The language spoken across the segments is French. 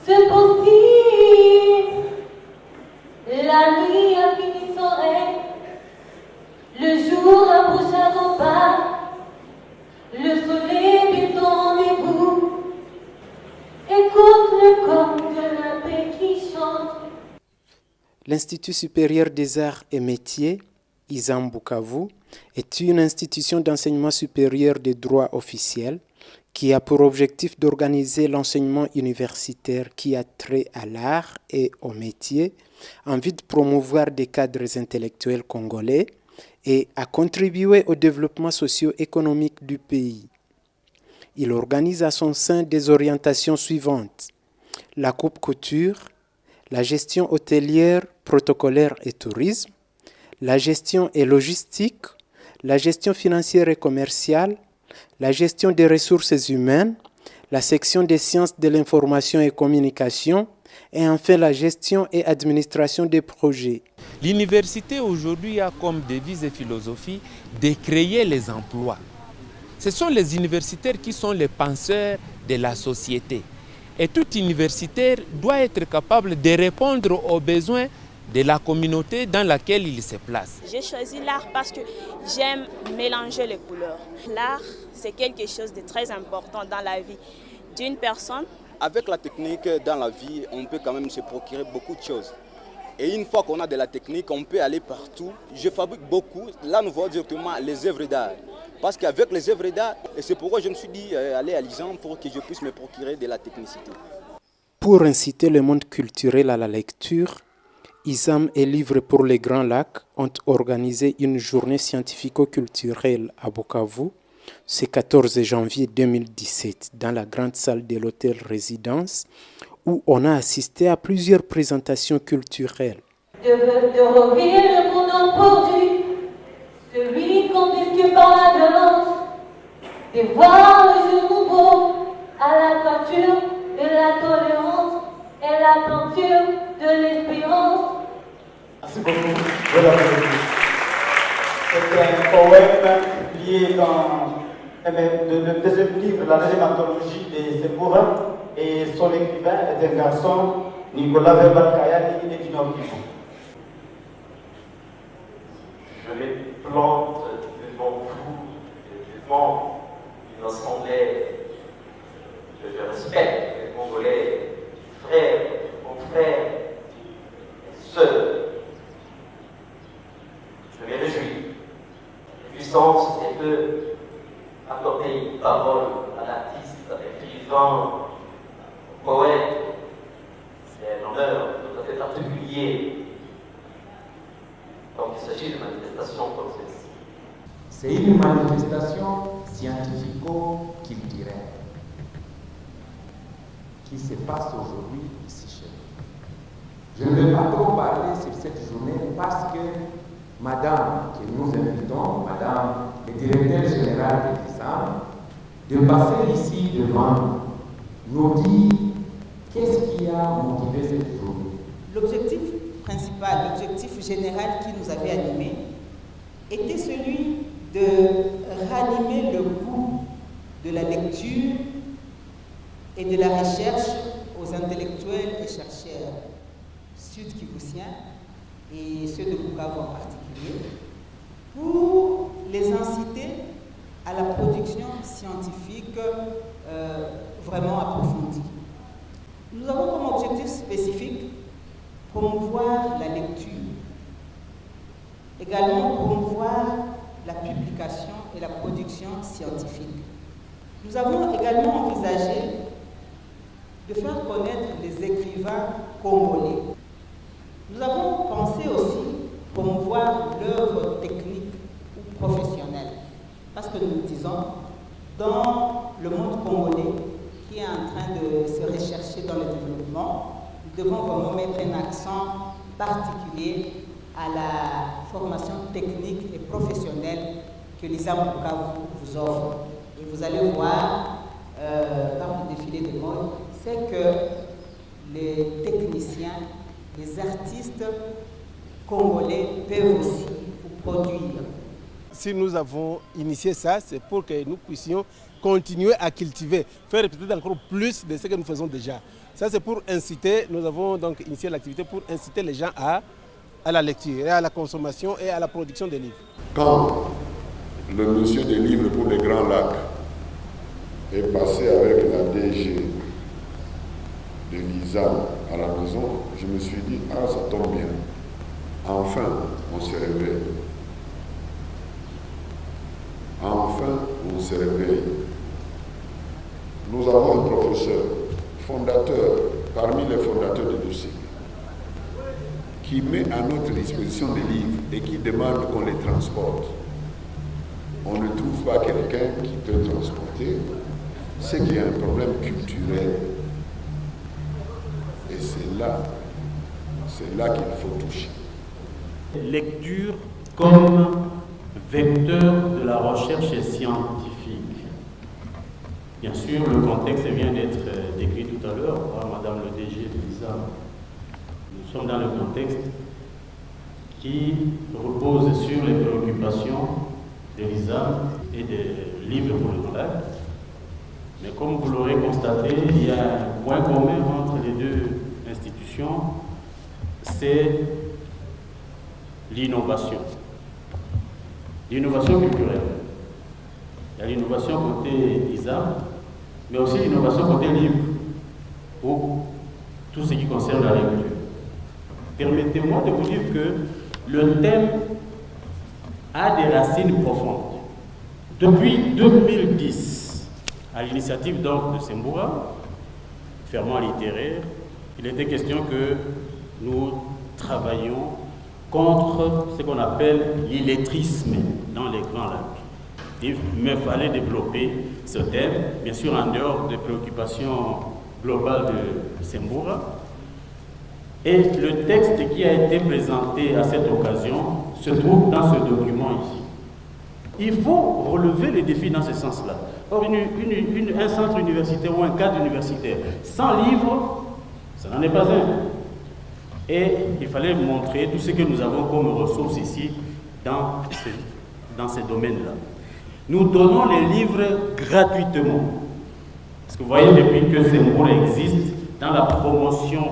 C'est possible. La nuit a fini son règne. Le jour approche à grands pas. Le soleil est au rendez-vous. Écoute le corps de la paix qui chante. L'Institut supérieur des arts et métiers, ISAM Bukavu, est une institution d'enseignement supérieur de droit officiel qui a pour objectif d'organiser l'enseignement universitaire qui a trait à l'art et au métier en vue de promouvoir des cadres intellectuels congolais et à contribuer au développement socio-économique du pays. Il organise à son sein des orientations suivantes: la coupe-couture, la gestion hôtelière, protocolaire et tourisme, la gestion et logistique, la gestion financière et commerciale, la gestion des ressources humaines, la section des sciences de l'information et communication, et enfin la gestion et administration des projets. L'université aujourd'hui a comme devise et philosophie de créer les emplois. Ce sont les universitaires qui sont les penseurs de la société. Et tout universitaire doit être capable de répondre aux besoins de la communauté dans laquelle il se place. J'ai choisi l'art parce que j'aime mélanger les couleurs. L'art, c'est quelque chose de très important dans la vie d'une personne. Avec la technique dans la vie, on peut quand même se procurer beaucoup de choses. Et une fois qu'on a de la technique, on peut aller partout. Je fabrique beaucoup. Là, nous voyons directement les œuvres d'art. Parce qu'avec les œuvres d'art, et c'est pourquoi je me suis dit aller à l'ISAM pour que je puisse me procurer de la technicité. Pour inciter le monde culturel à la lecture, ISAM et Livres pour les Grands Lacs ont organisé une journée scientifico-culturelle à Bukavu ce 14 janvier 2017 dans la grande salle de l'hôtel Résidence où on a assisté à plusieurs présentations culturelles. De revivre le monde empordu, celui confisqué par la violence, de voir le jour nouveau à la peinture de la tolérance et la peinture de l'espérance. Merci beaucoup. C'est un poème publié dans le deuxième livre, la deuxième anthologie de Semoura, et son écrivain est un garçon, Nicolas Verbalkaya, il est du Nord Kivu. Je les plante devant vous, devant une assemblée que je respecte, les Congolais, frères, confrères, sœurs. Je me réjouis. La puissance est de accorder une parole à l'artiste, à l'écrivain, au poète. C'est un honneur tout à fait particulier. Donc il s'agit de manifestations comme celle-ci. C'est une manifestation scientifico-culturelle qui se passe aujourd'hui ici chez nous. Je ne vais pas trop parler sur cette journée parce que Madame, que nous invitons, Madame le directeur général de l'ISAM, de passer ici devant nous dire qu'est-ce qui a motivé cette journée. L'objectif principal, l'objectif général qui nous avait animés était celui de ranimer le goût de la lecture et de la recherche aux intellectuels et chercheurs sud-kivusiens et ceux de Bukavu en particulier, pour les inciter à la production scientifique vraiment approfondie. Nous avons comme objectif spécifique promouvoir la lecture, également promouvoir la publication et la production scientifique. Nous avons également envisagé de faire connaître les écrivains congolais. Nous avons pensé aussi promouvoir l'œuvre technique ou professionnelle, parce que nous disons, dans le monde congolais qui est en train de se rechercher dans le développement, nous devons vraiment mettre un accent particulier à la formation technique et professionnelle que l'ISAM Bukavu vous offre. Et vous allez voir, par le défilé de mode, c'est que les techniciens, les artistes congolais peuvent aussi vous produire. si nous avons initié ça, c'est pour que nous puissions continuer à cultiver, faire peut-être encore plus de ce que nous faisons déjà. Ça, c'est pour inciter, nous avons donc initié l'activité pour inciter les gens à la lecture, et à la consommation et à la production des livres. Quand le monsieur des livres pour les Grands Lacs est passé avec la DG de l'ISAM à la maison, je me suis dit, ah, ça tombe bien. Enfin, on se réveille. Enfin, on se réveille. Nous avons un professeur, fondateur, parmi les fondateurs de l'UCI, qui met à notre disposition des livres et qui demande qu'on les transporte. On ne trouve pas quelqu'un qui peut transporter, c'est qu'il y a un problème culturel. Et c'est là qu'il faut toucher. Lecture comme vecteur de la recherche scientifique. Bien sûr, le contexte vient d'être décrit tout à l'heure par Madame le DG de l'ISAM. Nous sommes dans le contexte qui repose sur les préoccupations de l'ISAM et des livres pour le Grand Lac. Mais comme vous l'aurez constaté, il y a un point commun entre les deux institutions, c'est l'innovation. L'innovation culturelle. Il y a l'innovation côté ISAM, mais aussi l'innovation côté livre, pour tout ce qui concerne la lecture. Permettez-moi de vous dire que le thème a des racines profondes. Depuis 2010, à l'initiative donc de Sembura, ferment littéraire, il était question que nous travaillions contre ce qu'on appelle l'illettrisme dans les Grands Lacs. Il me fallait développer ce thème, bien sûr en dehors des préoccupations globales de Sembura. Et le texte qui a été présenté à cette occasion se trouve dans ce document ici. Il faut relever les défis dans ce sens-là. Or, un centre universitaire ou un cadre universitaire sans livre, ça n'en est pas un. Et il fallait montrer tout ce que nous avons comme ressources ici dans ces domaines-là. Nous donnons les livres gratuitement. Parce que vous voyez, depuis que ces mots existent dans la promotion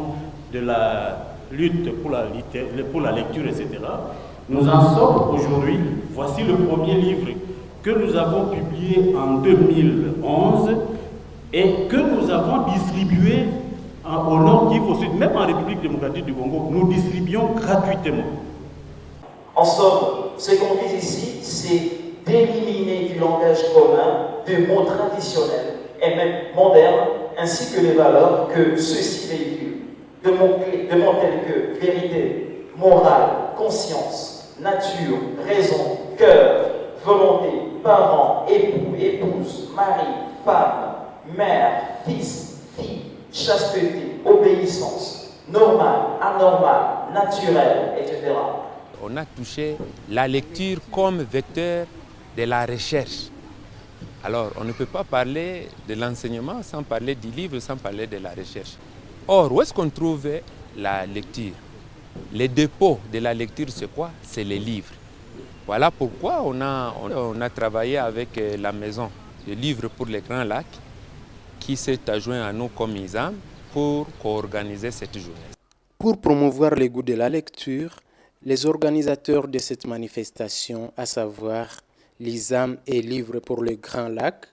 de la lutte pour la lecture, etc., nous en sommes aujourd'hui. Voici le premier livre que nous avons publié en 2011 et que nous avons distribué au Nord Kivu, au Sud, même en République démocratique du Congo, nous distribuons gratuitement. En somme, ce qu'on vise ici, c'est d'éliminer du langage commun des mots traditionnels et même modernes, ainsi que les valeurs que ceux-ci véhiculent. De mots tels que vérité, morale, conscience, nature, raison, cœur, volonté, parents, époux, épouse, mari, femme, mère, fils, fille, chasteté, obéissance, normal, anormal, naturel, etc. On a touché la lecture comme vecteur de la recherche. Alors, on ne peut pas parler de l'enseignement sans parler du livre, sans parler de la recherche. Or, où est-ce qu'on trouve la lecture? Les dépôts de la lecture, c'est quoi? C'est les livres. Voilà pourquoi on a travaillé avec la maison de livres pour les Grands Lacs qui s'est adjoint à nous comme ISAM pour co-organiser cette journée. Pour promouvoir le goût de la lecture, les organisateurs de cette manifestation, à savoir l'ISAM et Livres pour le Grand Lac,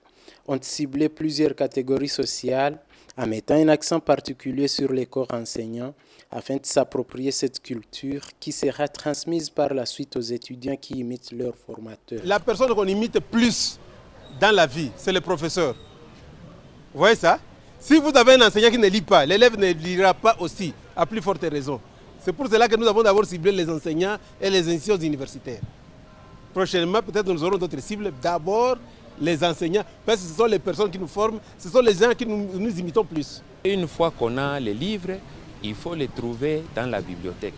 ont ciblé plusieurs catégories sociales en mettant un accent particulier sur les corps enseignants afin de s'approprier cette culture qui sera transmise par la suite aux étudiants qui imitent leurs formateurs. La personne qu'on imite plus dans la vie, c'est le professeur. Vous voyez ça? Si vous avez un enseignant qui ne lit pas, l'élève ne lira pas aussi, à plus forte raison. C'est pour cela que nous avons d'abord ciblé les enseignants et les institutions universitaires. Prochainement, peut-être nous aurons d'autres cibles. D'abord, les enseignants, parce que ce sont les personnes qui nous forment, ce sont les gens qui nous imitons plus. Une fois qu'on a les livres, il faut les trouver dans la bibliothèque.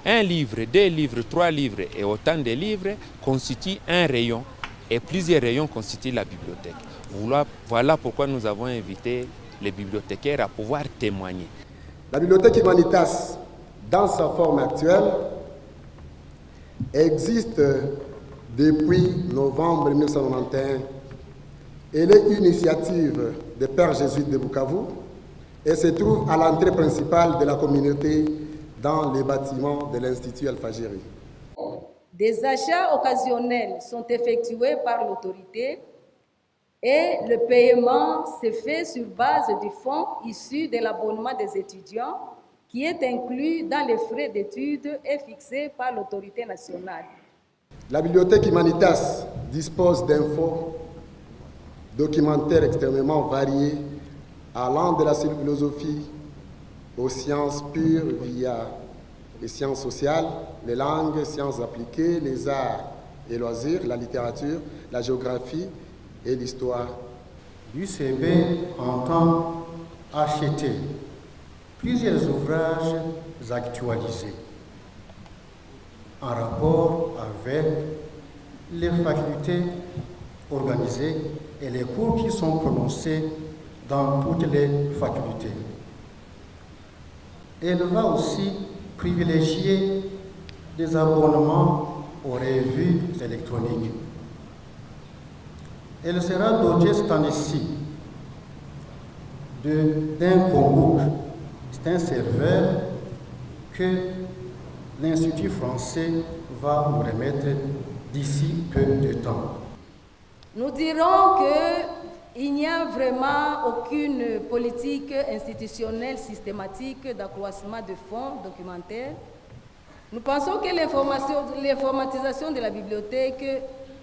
Un livre, 2 livres, 3 livres et autant de livres constituent un rayon et plusieurs rayons constituent la bibliothèque. Voilà pourquoi nous avons invité les bibliothécaires à pouvoir témoigner. La bibliothèque Humanitas, dans sa forme actuelle, existe depuis novembre 1991. Elle est une initiative des Pères jésuites de Bukavu et se trouve à l'entrée principale de la communauté dans les bâtiments de l'Institut Al-Fajiri. Des achats occasionnels sont effectués par l'autorité et le paiement se fait sur base du fonds issu de l'abonnement des étudiants qui est inclus dans les frais d'études et fixé par l'autorité nationale. La bibliothèque Humanitas dispose d'infos documentaires extrêmement variés allant de la philosophie aux sciences pures via les sciences sociales, les langues, sciences appliquées, les arts et loisirs, la littérature, la géographie et l'histoire. L'UCB entend acheter plusieurs ouvrages actualisés en rapport avec les facultés organisées et les cours qui sont prononcés dans toutes les facultés. Elle va aussi privilégier des abonnements aux revues électroniques. Elle sera dotée cette année-ci d'un Chromebook. C'est un serveur que l'Institut français va nous remettre d'ici peu de temps. Nous dirons qu'il n'y a vraiment aucune politique institutionnelle systématique d'accroissement de fonds documentaires. Nous pensons que l'informatisation de la bibliothèque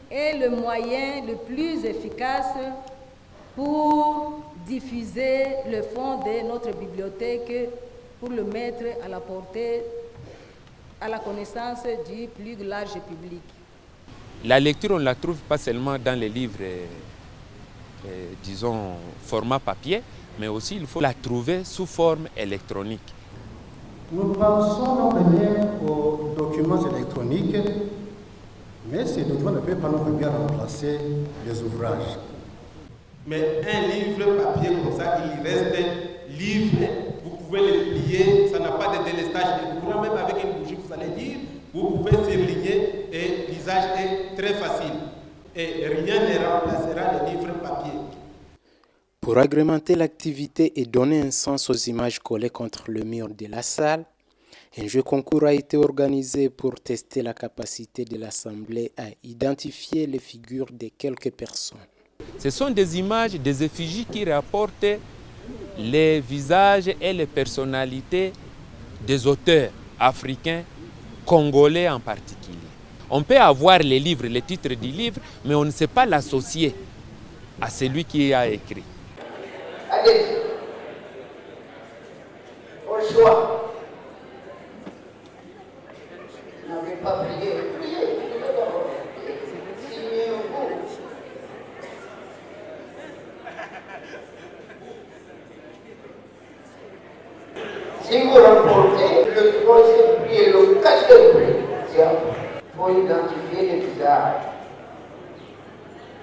est le moyen le plus efficace pour diffuser le fonds de notre bibliothèque, pour le mettre à la portée, à la connaissance du plus large public. La lecture, on ne la trouve pas seulement dans les livres, disons, format papier, mais aussi il faut la trouver sous forme électronique. Nous pensons non rien aux documents électroniques, mais ces documents ne peuvent pas non plus bien remplacer les ouvrages. Mais un livre papier comme ça, il reste libre, vous pouvez le plier, ça n'a pas de délestage. Et vous même avec une bougie, vous allez lire, vous pouvez surligner et l'usage est très facile. Et rien ne remplacera le livre papier. Pour agrémenter l'activité et donner un sens aux images collées contre le mur de la salle, un jeu concours a été organisé pour tester la capacité de l'Assemblée à identifier les figures de quelques personnes. Ce sont des images, des effigies qui rapportent les visages et les personnalités des auteurs africains, congolais en particulier. On peut avoir les livres, les titres du livre, mais on ne sait pas l'associer à celui qui a écrit. Allez, au choix. Vous n'avez pas prié, priez. Signez-vous. Si vous remportez le troisième prix et le quatrième prix, il faut identifier les visages.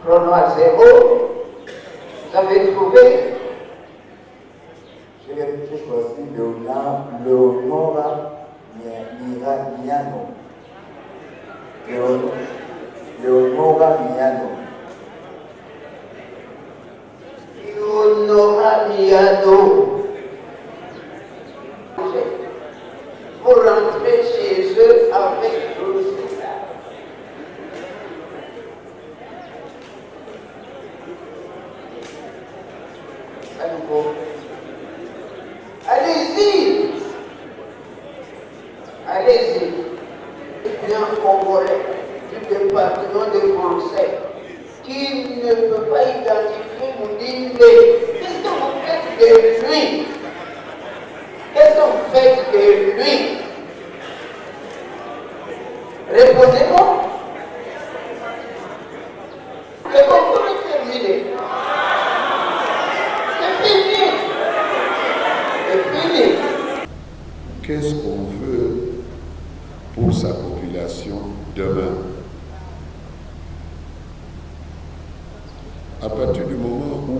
Chrono à 0. Vous avez trouvé? J'ai choisi Leonora Miano. Leonora Miano. Leonora Miano. Vous rentrez chez eux avec le cigare. Allez-y. Allez-y. Bien congolais du département de Bruxelles qui ne peut pas identifier Moundine. Qu'est-ce que vous faites de lui? Qu'est-ce que vous faites de lui? Répondez-moi. Le concours est terminé. C'est fini. C'est fini. Qu'est-ce qu'on veut pour sa population demain? À partir du moment où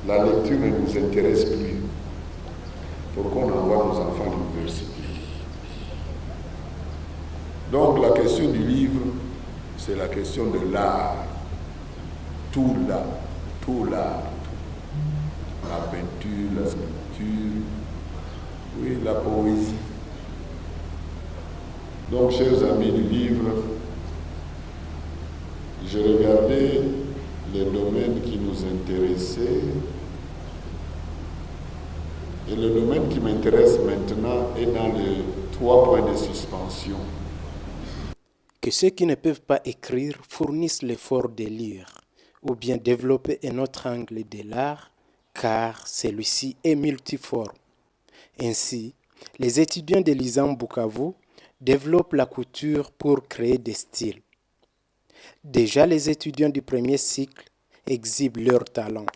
la lecture ne nous intéresse plus, pourquoi on envoie nos enfants à l'université? Donc la question du livre c'est la question de l'art. Tout l'art. La peinture, la sculpture, oui, la poésie. Donc, chers amis du livre, j'ai regardé les domaines qui nous intéressaient. Et le domaine qui m'intéresse maintenant est dans les 3 points de suspension. Que ceux qui ne peuvent pas écrire fournissent l'effort de lire, ou bien développer un autre angle de l'art, car celui-ci est multiforme. Ainsi, les étudiants de l'ISAM Bukavu développent la couture pour créer des styles. Déjà, les étudiants du premier cycle exhibent leur talent.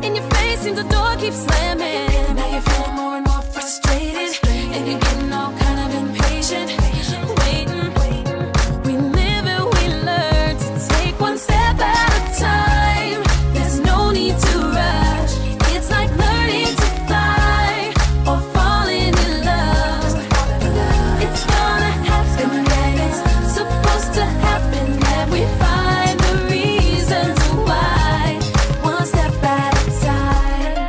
In your face, seems the door keeps slamming. Now you're feeling more and more frustrated, and you're getting all kind of impatient. Waiting, we live and we learn to take one step at a time. There's no need to rush. It's like learning to fly or falling in love. It's gonna happen, yeah, it's supposed to happen. That we find the reasons why. One step at a time.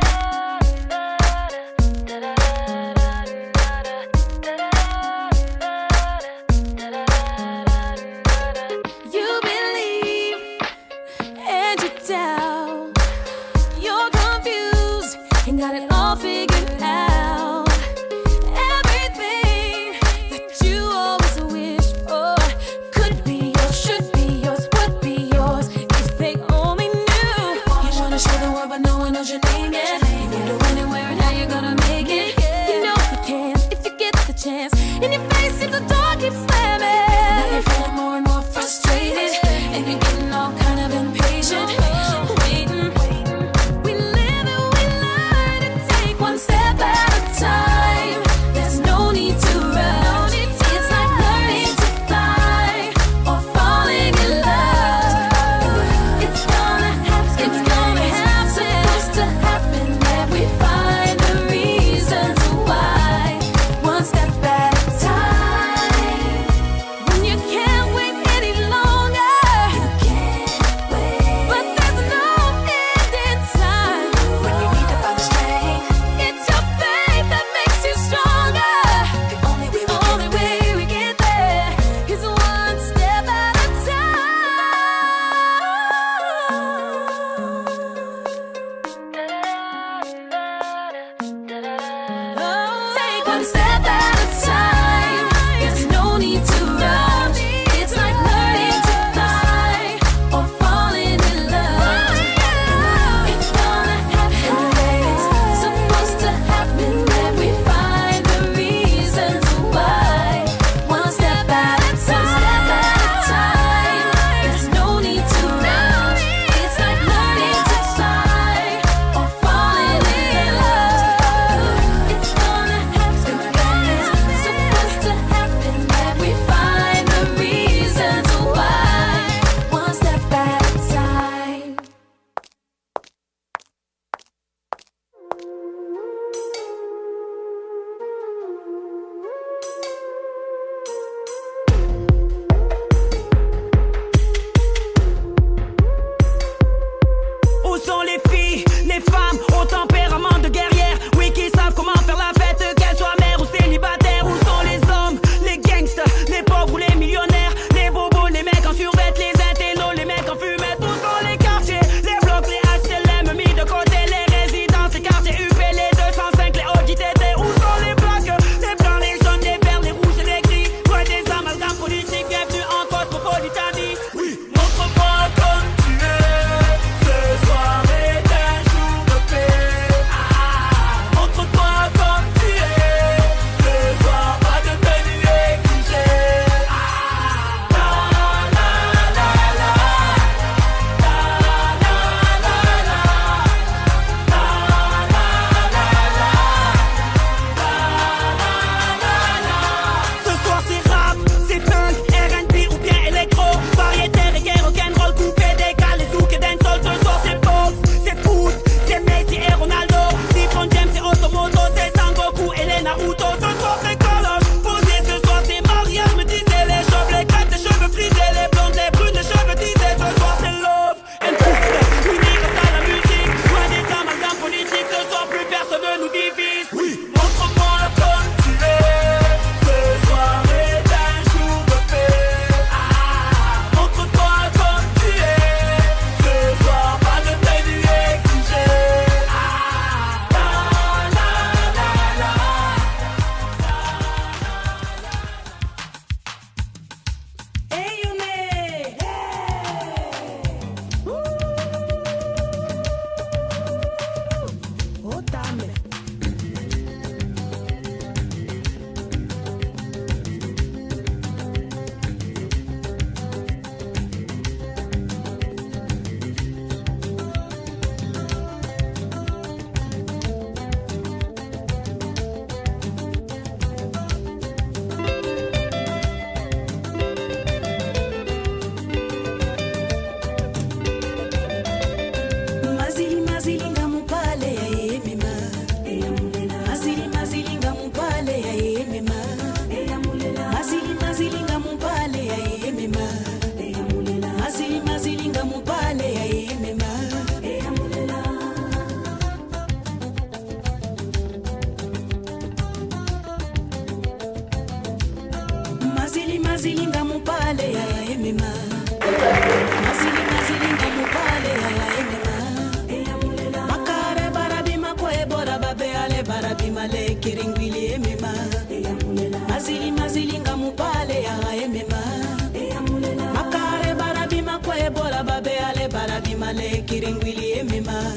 male kiringwili emema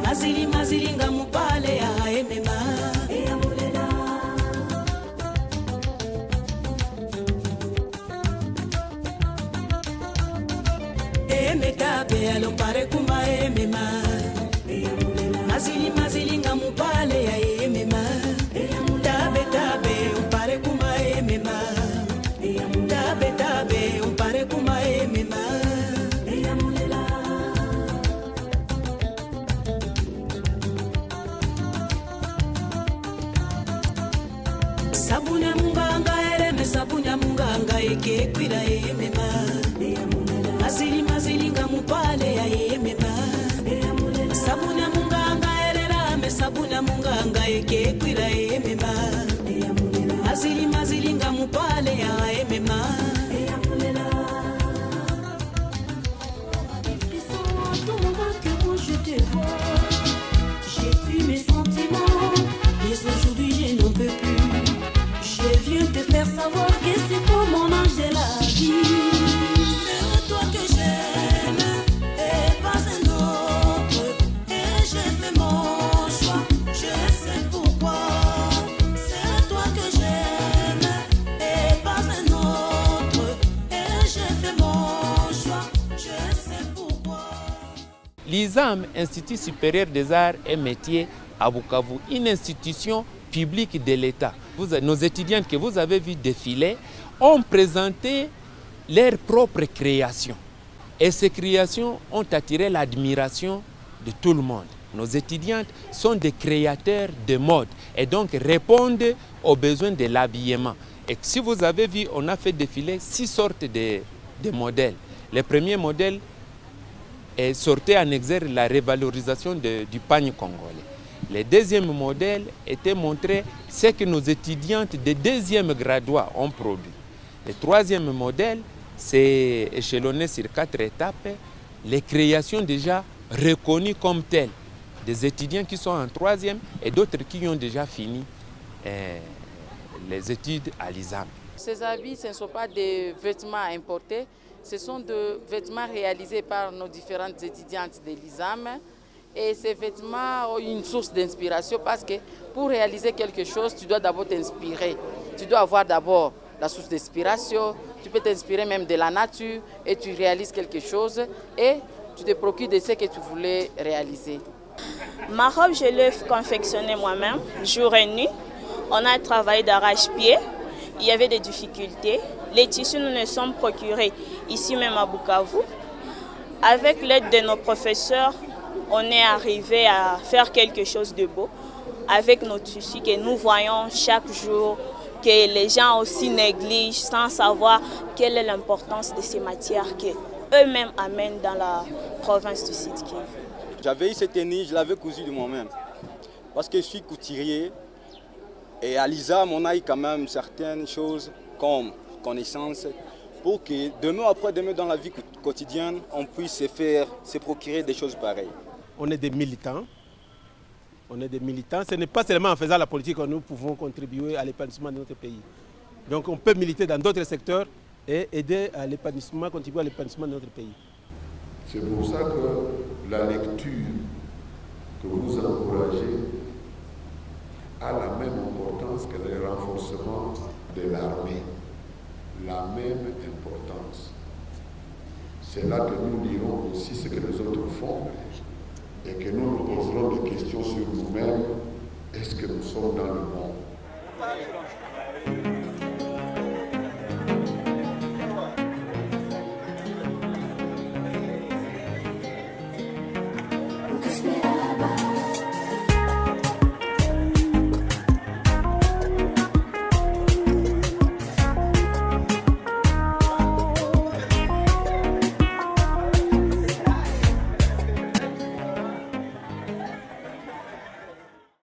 mazili mazili ngamupale ya emema emetabe alompare kuma emema mazili mazili ngamupale ya emema tabe tabe umpare kuma emema tabe tabe umpare kuma emema sabunya munganga ereme sabunya munganga ekekwira emema mazili mazili ngamupale ya emema sabunya munganga ererame sabunya munganga ekekwira emema mazili mazili ngamupale ya emema j'ai pu mes sentiments mais aujourd'hui je n'en peux plus je viens te faire savoir que c'est pour mon ange de la vie c'est toi que j'aime et pas un autre et j'ai fait mon choix je sais pourquoi c'est toi que j'aime et pas un autre et j'ai fait mon choix je sais pourquoi. L'ISAM, Institut supérieur des arts et métiers à Bukavu, une institution publique de l'État. Nos étudiantes que vous avez vu défiler ont présenté leurs propres créations. Et ces créations ont attiré l'admiration de tout le monde. Nos étudiantes sont des créateurs de mode et donc répondent aux besoins de l'habillement. Et si vous avez vu, on a fait défiler 6 sortes de modèles. Le premier modèle sortait en exergue la révalorisation du pagne congolais. Le deuxième modèle était montré ce que nos étudiantes de deuxième graduat ont produit. Le troisième modèle, c'est échelonné sur 4 étapes, les créations déjà reconnues comme telles, des étudiants qui sont en troisième et d'autres qui ont déjà fini les études à l'ISAM. Ces habits, ce ne sont pas des vêtements importés, ce sont des vêtements réalisés par nos différentes étudiantes de l'ISAM. Et ces vêtements ont une source d'inspiration parce que pour réaliser quelque chose, tu dois d'abord t'inspirer. Tu dois avoir d'abord la source d'inspiration, tu peux t'inspirer même de la nature et tu réalises quelque chose et tu te procures de ce que tu voulais réaliser. Ma robe, je l'ai confectionnée moi-même, jour et nuit. On a travaillé d'arrache-pied. Il y avait des difficultés. Les tissus, nous les sommes procurés ici même à Bukavu. Avec l'aide de nos professeurs, on est arrivé à faire quelque chose de beau avec nos tissus que nous voyons chaque jour, que les gens aussi négligent sans savoir quelle est l'importance de ces matières qu'eux-mêmes amènent dans la province du Sud Kivu. J'avais eu cette tenue, je l'avais cousue de moi-même parce que je suis couturier et à l'ISAM on a eu quand même certaines choses comme connaissances pour que demain après demain dans la vie quotidienne on puisse se procurer des choses pareilles. On est des militants. Ce n'est pas seulement en faisant la politique que nous pouvons contribuer à l'épanouissement de notre pays. Donc on peut militer dans d'autres secteurs et aider à l'épanouissement, contribuer à l'épanouissement de notre pays. C'est pour ça que la lecture que vous encouragez a la même importance que le renforcement de l'armée. La même importance. C'est là que nous lirons aussi ce que les autres font et que nous nous poserons des questions sur nous-mêmes. Est-ce que nous sommes dans le monde?